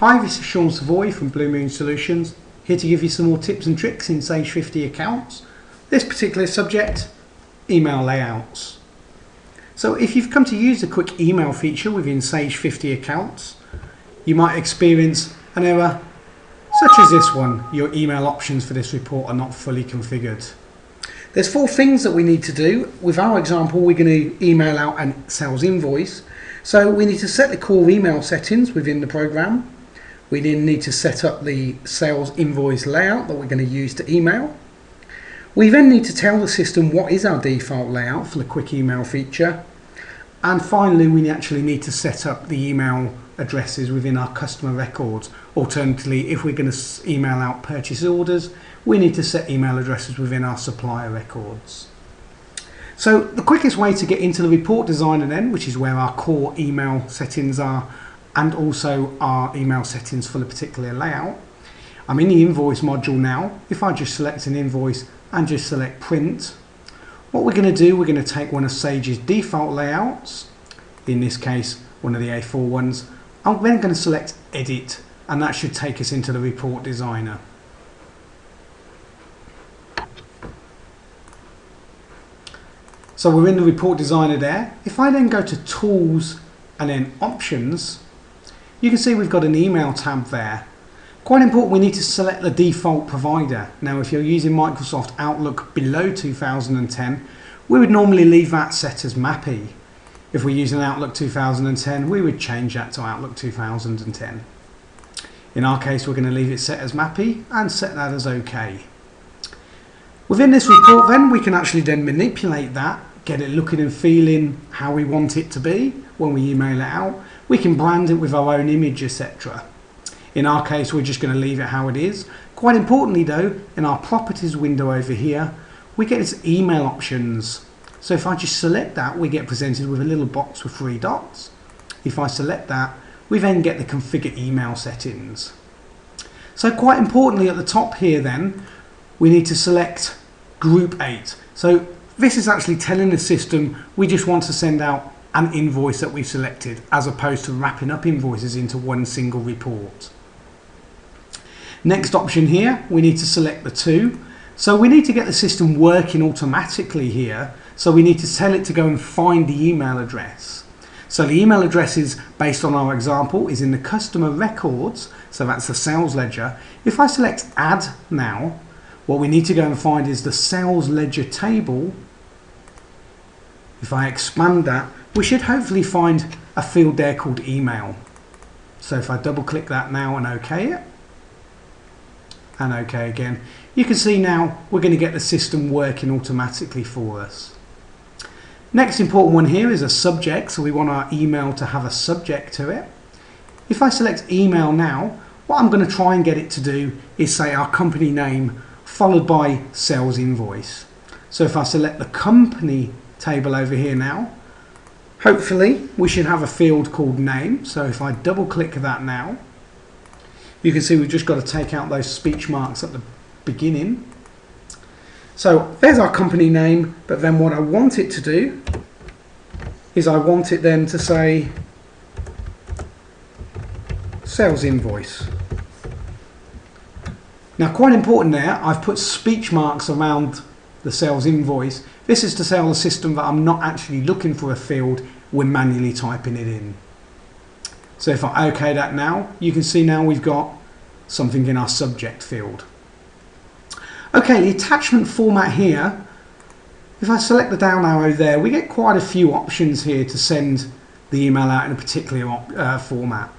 Hi, this is Sean Savoy from Blue Moon Solutions, here to give you some more tips and tricks in Sage 50 accounts. This particular subject, email layouts. So if you've come to use the quick email feature within Sage 50 accounts, you might experience an error such as this one. Your email options for this report are not fully configured. There's 4 things that we need to do. With our example, we're going to email out a sales invoice. So we need to set the core email settings within the program. We then need to set up the sales invoice layout that we're going to use to email. We then need to tell the system what is our default layout for the quick email feature. And finally, we actually need to set up the email addresses within our customer records. Alternatively, if we're going to email out purchase orders, we need to set email addresses within our supplier records. So the quickest way to get into the report designer then, which is where our core email settings are, and also our email settings for the particular layout. I'm in the invoice module now. If I just select an invoice and just select print, what we're going to do, we're going to take one of Sage's default layouts, in this case one of the A4 ones. I'm then going to select edit, and that should take us into the report designer. So we're in the report designer there. If I then go to tools and then options, you can see we've got an email tab there. Quite important, we need to select the default provider. Now if you're using Microsoft Outlook below 2010, we would normally leave that set as MAPI. If we're using Outlook 2010, we would change that to Outlook 2010. In our case, we're going to leave it set as MAPI and set that as OK. Within this report then, we can actually then manipulate that, get it looking and feeling how we want it to be when we email it out. We can brand it with our own image, etc. In our case, we're just going to leave it how it is. Quite importantly though, in our properties window over here, we get this email options. So if I just select that, we get presented with a little box with 3 dots. If I select that, we then get the configure email settings. So quite importantly at the top here then, we need to select group 8. So this is actually telling the system we just want to send out an invoice that we've selected, as opposed to wrapping up invoices into one single report. Next option here, we need to select the 2. So we need to get the system working automatically here. So we need to tell it to go and find the email address. So the email address is, based on our example, is in the customer records. So that's the sales ledger. If I select add now, what we need to go and find is the sales ledger table. If I expand that, we should hopefully find a field there called email. So if I double click that now and OK it, and OK again, you can see now we're going to get the system working automatically for us. Next important one here is a subject, so we want our email to have a subject to it. If I select email now, what I'm going to try and get it to do is say our company name followed by sales invoice. So if I select the company table over here now, hopefully we should have a field called name. So if I double click that now, you can see we've just got to take out those speech marks at the beginning. So there's our company name, but then what I want it to do is I want it then to say sales invoice. Now quite important there, I've put speech marks around the sales invoice. This is to tell the system that I'm not actually looking for a field, we're manually typing it in. So if I OK that now, you can see now we've got something in our subject field. Okay, the attachment format here, if I select the down arrow there, we get quite a few options here to send the email out in a particular format.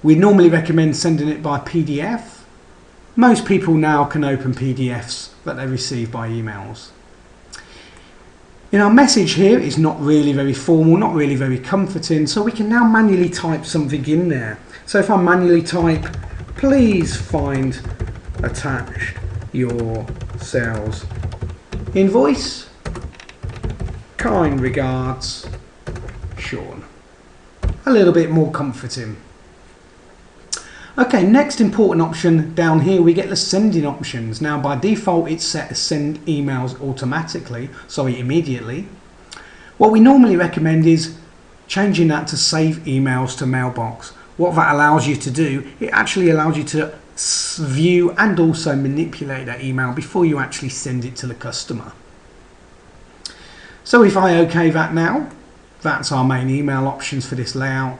We normally recommend sending it by PDF. Most people now can open PDFs that they receive by emails. In our message here is not really very formal, not really very comforting, so we can now manually type something in there. So if I manually type, please find attached your sales invoice, kind regards, Sean. A little bit more comforting. Okay, next important option down here, we get the sending options. Now by default it's set to send emails immediately. What we normally recommend is changing that to save emails to mailbox. what that allows you to do, it actually allows you to view and also manipulate that email before you actually send it to the customer. So if I OK that now, that's our main email options for this layout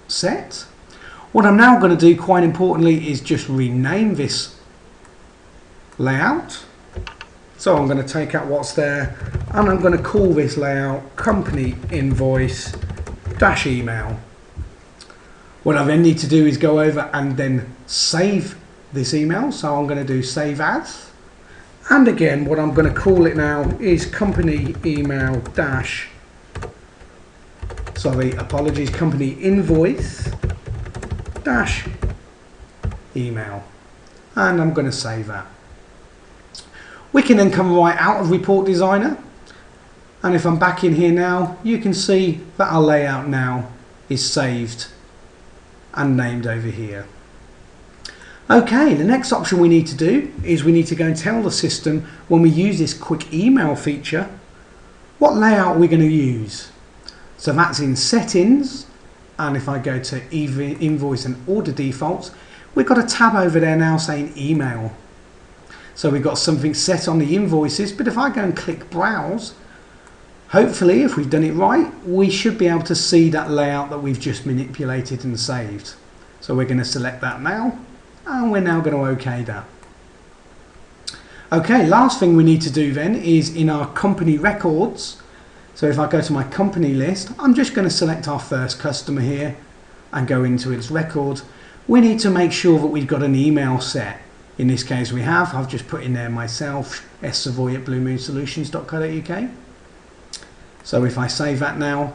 set. What I'm now going to do, quite importantly, is just rename this layout. So I'm going to take out what's there and I'm going to call this layout company invoice dash email. What I then need to do is go over and then save this email. So I'm going to do save as. And again, what I'm going to call it now is company email dash, company invoice dash email. And I'm going to save that. We can then come right out of Report Designer. And if I'm back in here now, you can see that our layout now is saved and named over here. Okay, the next option we need to do is we need to go and tell the system when we use this quick email feature what layout we're going to use. So that's in settings, and if I go to invoice and order defaults, we've got a tab over there now saying email. So we've got something set on the invoices, but if I go and click browse, hopefully if we've done it right, we should be able to see that layout that we've just manipulated and saved. So we're going to select that now, and we're now going to OK that. Okay, last thing we need to do then is in our company records. So if I go to my company list, I'm just going to select our first customer here and go into its record. We need to make sure that we've got an email set. In this case we have. I've just put in there myself, ssavoy@bluemoonsolutions.co.uk. So if I save that now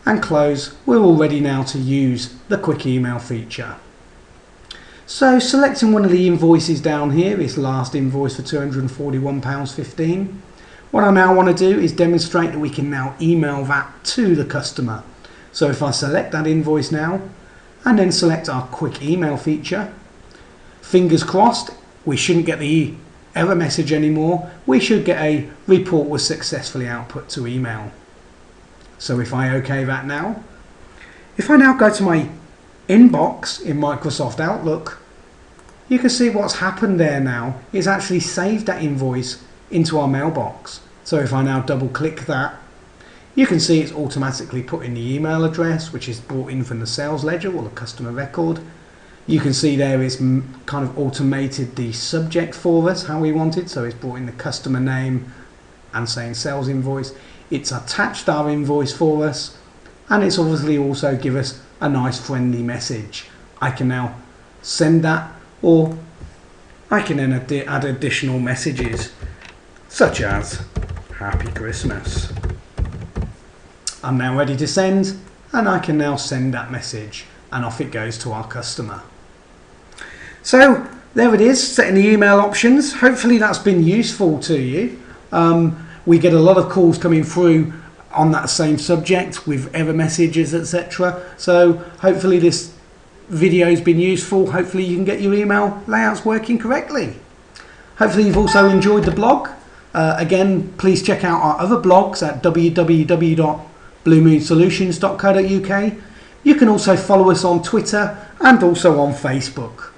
and close, we're all ready now to use the quick email feature. So selecting one of the invoices down here, this last invoice for £241.15. What I now want to do is demonstrate that we can now email that to the customer. So if I select that invoice now and then select our quick email feature, fingers crossed, we shouldn't get the error message anymore. We should get a report was successfully output to email. So if I OK that now, if I now go to my inbox in Microsoft Outlook, you can see what's happened there now. It's actually saved that invoice into our mailbox. So if I now double click that, you can see it's automatically put in the email address, which is brought in from the sales ledger or the customer record. You can see there it's kind of automated the subject for us how we want it. So it's brought in the customer name and saying sales invoice. It's attached our invoice for us, and it's obviously also give us a nice friendly message. I can now send that, or I can then add additional messages such as Happy Christmas. I'm now ready to send, and I can now send that message, and off it goes to our customer. So there it is, setting the email options. Hopefully that's been useful to you. We get a lot of calls coming through on that same subject with error messages, etc. So hopefully this video has been useful. Hopefully you can get your email layouts working correctly. Hopefully you've also enjoyed the blog. Again, please check out our other blogs at www.bluemoonsolutions.co.uk. You can also follow us on Twitter and also on Facebook.